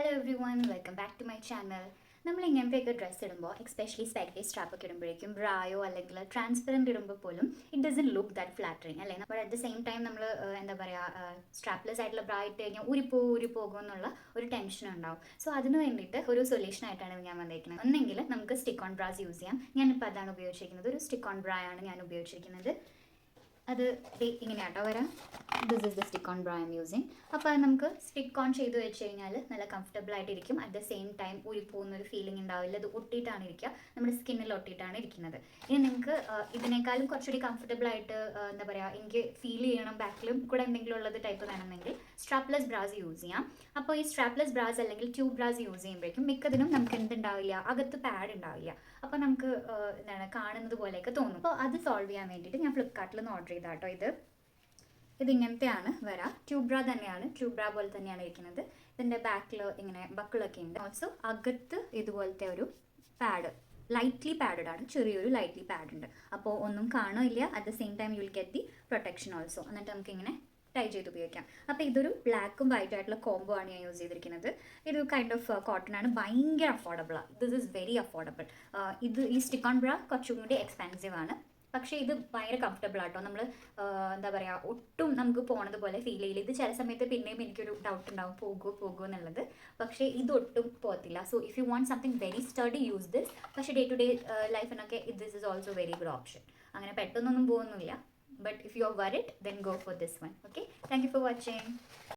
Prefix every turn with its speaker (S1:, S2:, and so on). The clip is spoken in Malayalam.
S1: Hello everyone welcome back to my channel. നമ്മൾ ഇങ്ങനത്തെയൊക്കെ ഡ്രസ്സ് ഇടുമ്പോൾ എക്സ്പെഷ്യലി സ്പെക്ടി സ്ട്രാപ്പൊക്കെ ഇടുമ്പോഴേക്കും ബ്രായോ അല്ലെങ്കിൽ ട്രാൻസ്പെറൻറ്റ് ഇടുമ്പോൾ പോലും it doesn't look that flattering അല്ലേ. But at the same time നമ്മൾ എന്താ പറയുക, സ്ട്രാപ്ലെസ് ആയിട്ടുള്ള ബ്രാ ഇട്ട് കഴിഞ്ഞാൽ ഊരിപ്പോകും എന്നുള്ള ഒരു ടെൻഷൻ ഉണ്ടാവും. സോ അതിന് വേണ്ടിയിട്ട് ഒരു സൊല്യൂഷൻ ആയിട്ടാണ് ഞാൻ വന്നിരിക്കുന്നത്. ഒന്നെങ്കിൽ നമുക്ക് സ്റ്റിക്ക് ഓൺ ബ്രാസ് യൂസ് ചെയ്യാം. ഞാനിപ്പോൾ അതാണ് ഉപയോഗിച്ചിരിക്കുന്നത്. ഒരു സ്റ്റിക്ക് ഓൺ ബ്രാ ആണ് ഞാൻ ഉപയോഗിച്ചിരിക്കുന്നത്. അത് ഇങ്ങനെയാട്ടോ വരാം. This is the stick on bra I M using. അപ്പോൾ അത് നമുക്ക് സ്റ്റിക്ക് ഓൺ ചെയ്ത് വെച്ച് കഴിഞ്ഞാൽ നല്ല കംഫർട്ടബിൾ ആയിട്ടിരിക്കും. അറ്റ് ദ സെയിം ടൈം ഊരിപ്പോകുന്നൊരു ഫീലിംഗ് ഉണ്ടാവില്ല. അത് ഒട്ടിയിട്ടാണ് ഇരിക്കുക, നമ്മുടെ സ്കിന്നിൽ ഒട്ടിയിട്ടാണ് ഇരിക്കുന്നത്. ഇനി നിങ്ങൾക്ക് ഇതിനേക്കാളും കുറച്ചുകൂടി കംഫർട്ടബിൾ ആയിട്ട് എന്താ പറയുക, എനിക്ക് ഫീൽ ചെയ്യണം ബാക്കിലും കൂടെ എന്തെങ്കിലും ഉള്ളത് ടൈപ്പ് വേണമെങ്കിൽ സ്ട്രാപ്ലെസ് ബ്രാസ് യൂസ് ചെയ്യാം. അപ്പോൾ ഈ സ്ട്രാപ്ലെസ് ബ്രാസ് അല്ലെങ്കിൽ ട്യൂബ് ബ്രാസ് യൂസ് ചെയ്യുമ്പോഴേക്കും മിക്കതിനും നമുക്ക് എന്തുണ്ടാവില്ല, അകത്ത് പാഡ് ഉണ്ടാവില്ല. അപ്പോൾ നമുക്ക് എന്താണ് കാണുന്നത് പോലെയൊക്കെ തോന്നും. അപ്പോൾ അത് സോൾവ് ചെയ്യാൻ വേണ്ടിയിട്ട് ഞാൻ ഫ്ലിപ്കാർട്ടിൽ നിന്ന് ഓർഡർ ചെയ്താട്ടോ ഇതിങ്ങനത്തെയാണ് വരാം. ട്യൂബ് ബ്രാ തന്നെയാണ്, ട്യൂബ് ബ്രാ പോലെ തന്നെയാണ് ഇരിക്കുന്നത്. ഇതിൻ്റെ ബാക്കിൽ ഇങ്ങനെ ബക്കിളൊക്കെ ഉണ്ട്. ഓൾസോ അകത്ത് ഇതുപോലത്തെ ഒരു പാഡ്, ലൈറ്റ്ലി പാഡഡ് ആണ്, ചെറിയൊരു ലൈറ്റ്ലി പാഡ് ഉണ്ട്. അപ്പോൾ ഒന്നും കാണില്ല. At the same time you will get the protection also. എന്നിട്ട് നമുക്കിങ്ങനെ ടൈ ചെയ്ത് ഉപയോഗിക്കാം. അപ്പോൾ ഇതൊരു ബ്ലാക്കും വൈറ്റും ആയിട്ടുള്ള കോംബോ ആണ് ഞാൻ യൂസ് ചെയ്തിരിക്കുന്നത്. ഇത് കൈൻഡ് ഓഫ് കോട്ടൺ ആണ്, ഭയങ്കര അഫോർഡബിളാണ്. This is very affordable. ഈ സ്റ്റിക്ക് ഓൺ ബ്രാ കുറച്ചും കൂടി എക്സ്പെൻസീവ് ആണ്, പക്ഷേ ഇത് ഭയങ്കര കംഫർട്ടബിൾ ആട്ടോ. നമ്മൾ എന്താ പറയുക, ഒട്ടും നമുക്ക് പോണത് പോലെ ഫീൽ ചെയ്യില്ല. ഇത് ചില സമയത്ത് പിന്നെയും എനിക്കൊരു ഡൗട്ട് ഉണ്ടാവും, പോകുമോ എന്നുള്ളത്. പക്ഷേ ഇതൊട്ടും പോകത്തില്ല. So if you want something very sturdy use this. പക്ഷേ ഡേ ടു ഡേ ലൈഫിനൊക്കെ this is also very good option. അങ്ങനെ പെട്ടെന്നൊന്നും പോകുന്നില്ല. But if you are worried, then go for this one. Okay, thank you for watching.